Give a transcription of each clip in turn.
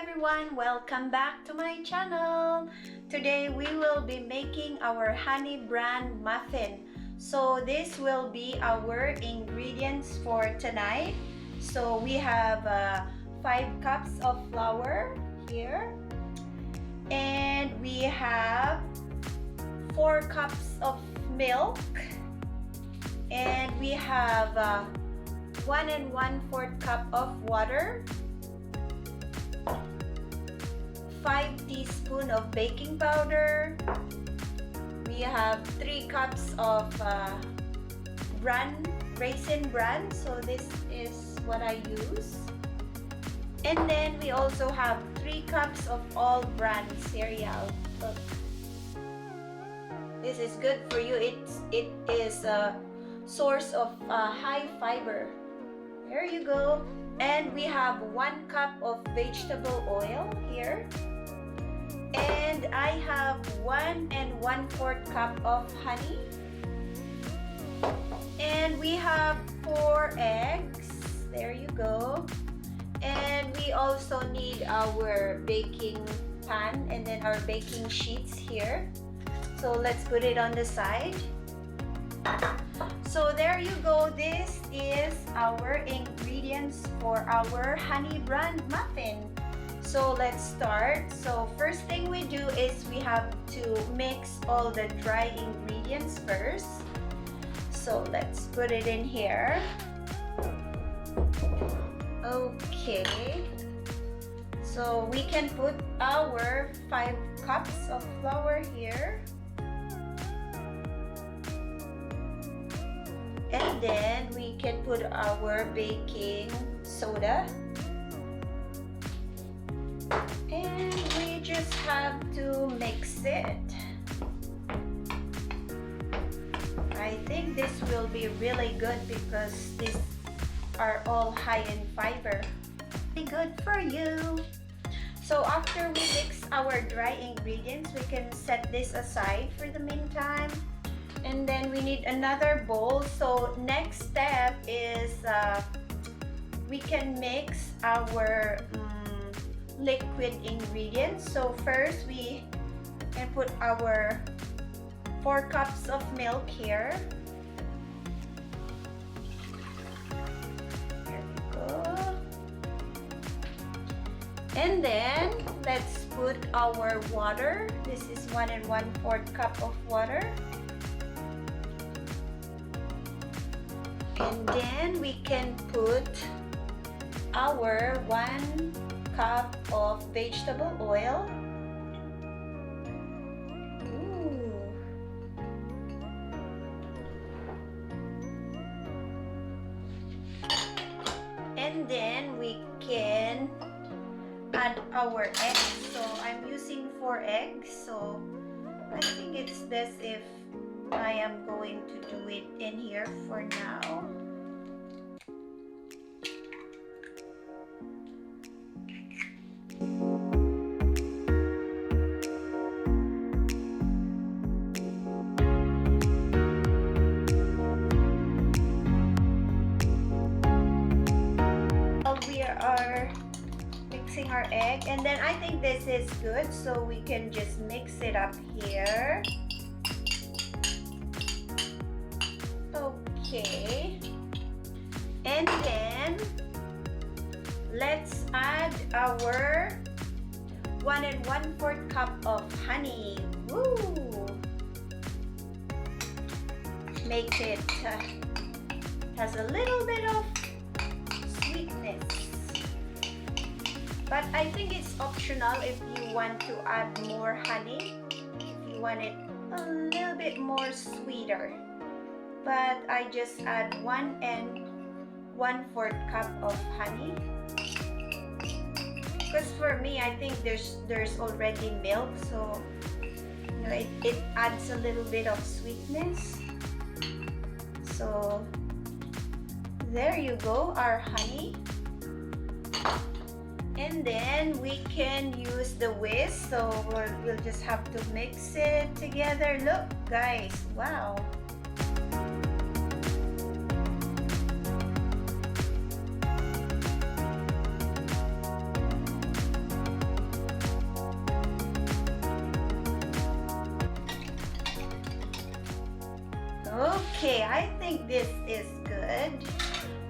everyone, welcome back to my channel. Today we will be making our honey bran muffin. So this will be our ingredients for tonight. So we have 5 cups of flour here, and we have 4 cups of milk, and we have 1 1/4 cup of water, 5 teaspoons of baking powder. We have 3 cups of raisin bran, so this is what I use. And then we also have 3 cups of all bran cereal. Look. This is good for you. It is a source of high fiber. There you go. And we have 1 cup of vegetable oil here. And I have 1 1/4 cup of honey. And we have 4 eggs. There you go. And we also need our baking pan and then our baking sheets here. So let's put it on the side. So there you go. This is our ingredients for our honey bran muffin. So let's start. So first thing we do is we have to mix all the dry ingredients first. So let's put it in here. Okay. So we can put our 5 cups of flour here. And then we can put our baking soda. And we just have to mix it. I think this will be really good because these are all high in fiber. Be good for you. So after we mix our dry ingredients, we can set this aside for the meantime. And then we need another bowl. So next step is we can mix our liquid ingredients. So first we can put our 4 cups of milk here. There we go. And then let's put our water. This is 1 1/4 cup of water. And then we can put our 1 cup of vegetable oil. Ooh. And then we can add our eggs. So I'm using 4 eggs. So I think it's best if I am going to do it in here for now. We are mixing our egg, and then I think this is good, so we can just mix it up here. Okay, and then let's add our 1 1/4 cup of honey. Woo! Make it has a little bit of sweetness, but I think it's optional if you want to add more honey, if you want it a little bit more sweeter. But I just add 1 1/4 cup of honey because for me I think there's already milk, so you know, it adds a little bit of sweetness. So there you go, our honey. And then we can use the whisk, so we'll just have to mix it together. Look guys, wow. Okay, I think this is good.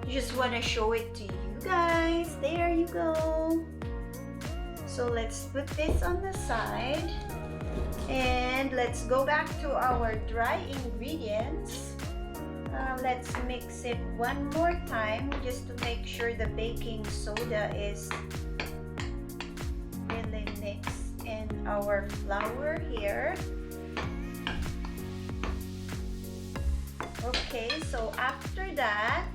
Just want to show it to you guys. There you go. So let's put this on the side. And let's go back to our dry ingredients. Let's mix it one more time just to make sure the baking soda is really mixed in our flour here. Okay, so after that,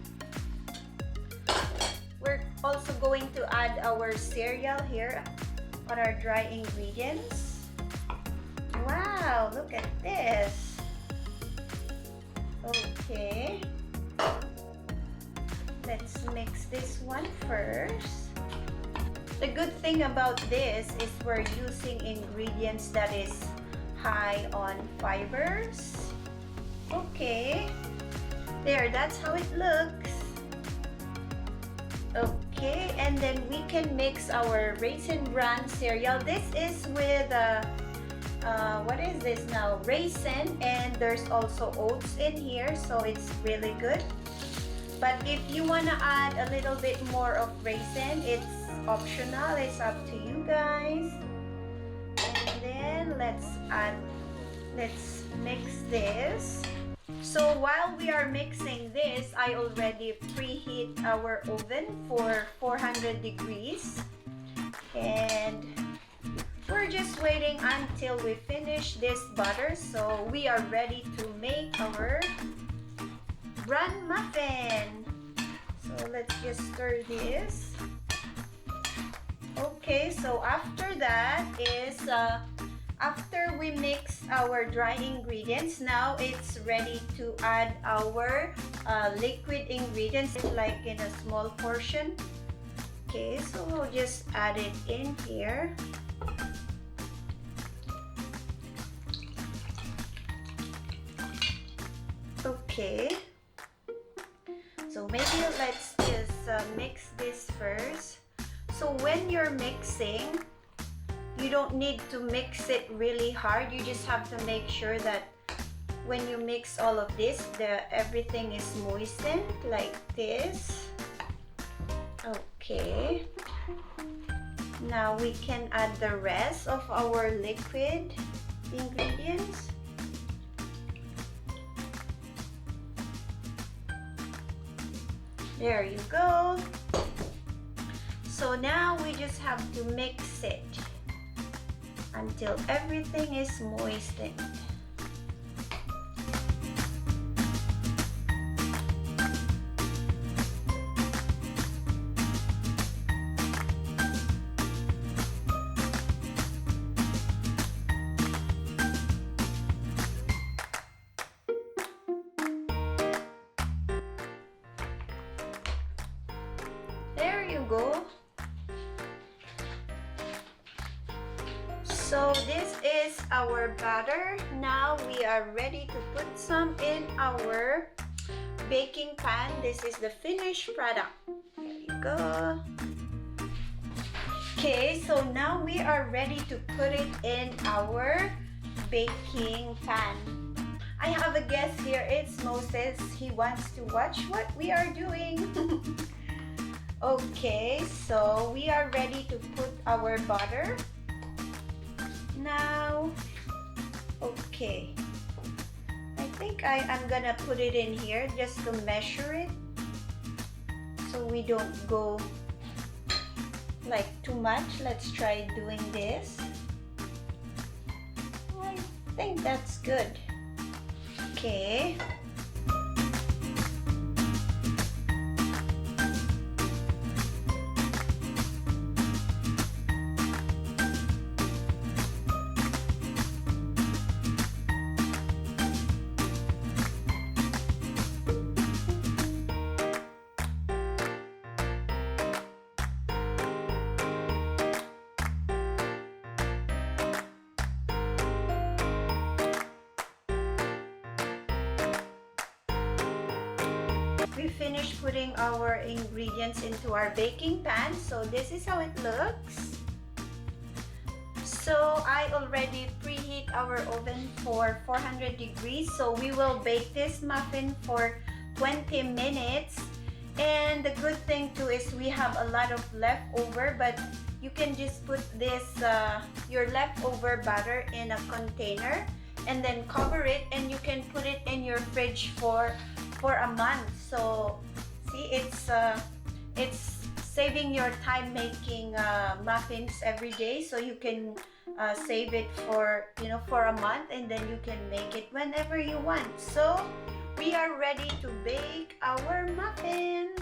we're also going to add our cereal here on our dry ingredients. Wow, look at this. Okay, let's mix this one first. The good thing about this is we're using ingredients that is high on fibers. Okay, there, that's how it looks. Okay, and then we can mix our Raisin Bran cereal. This is with what is this now? Raisin, and there's also oats in here, so it's really good. But if you want to add a little bit more of raisin, it's optional. It's up to you guys. And then let's mix this. So while we are mixing this, I already preheat our oven for 400 degrees. And we're just waiting until we finish this butter, so we are ready to make our Bran Muffin. So let's just stir this. Okay, so after that is, after we mix our dry ingredients, now it's ready to add our liquid ingredients, like in a small portion. Okay, so we'll just add it in here. Okay, so maybe let's just mix this first. So when you're mixing, you don't need to mix it really hard. You just have to make sure that when you mix all of this, everything is moistened like this. Okay, now we can add the rest of our liquid ingredients. There you go. So now we just have to mix it until everything is moistened. There you go. So this is our batter. Now we are ready to put some in our baking pan. This is the finished product. There you go. Okay, so now we are ready to put it in our baking pan. I have a guest here. It's Moses. He wants to watch what we are doing. Okay, so we are ready to put our butter now. Okay, I think I'm gonna put it in here just to measure it so we don't go like too much. Let's try doing this. I think that's good. Okay. We finished putting our ingredients into our baking pan, so this is how it looks. So So I already preheat our oven for 400 degrees. So we will bake this muffin for 20 minutes. And the good thing too is we have a lot of leftover, but you can just put this your leftover batter in a container and then cover it, and you can put it in your fridge for a month. So see, it's saving your time making muffins every day, so you can save it for for a month, and then you can make it whenever you want. So we are ready to bake our muffin.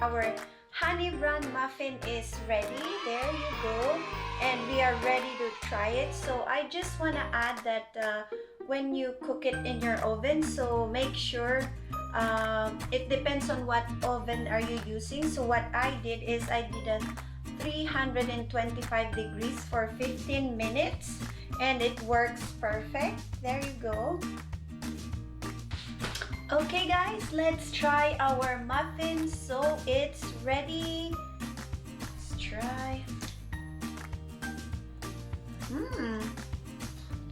Our honey bran muffin is ready. There you go. And we are ready to try it. So I just want to add that when you cook it in your oven, so make sure it depends on what oven are you using. So what I did is I did a 325 degrees for 15 minutes, and it works perfect. There you go. Okay guys, let's try our muffin. So it's ready. Let's try.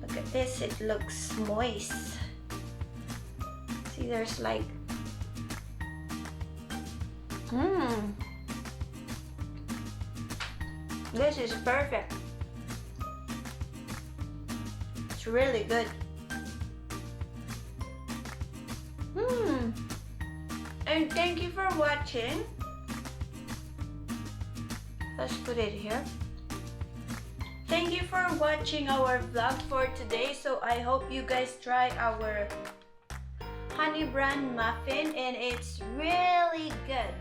Look at this, it looks moist. See, there's like this is perfect. It's really good. And thank you for watching. Let's put it here. Thank you for watching our vlog for today. So I hope you guys try our honey bran muffin, and it's really good.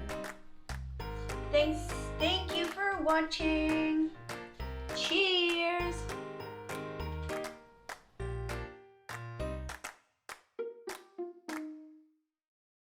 Thank you for watching.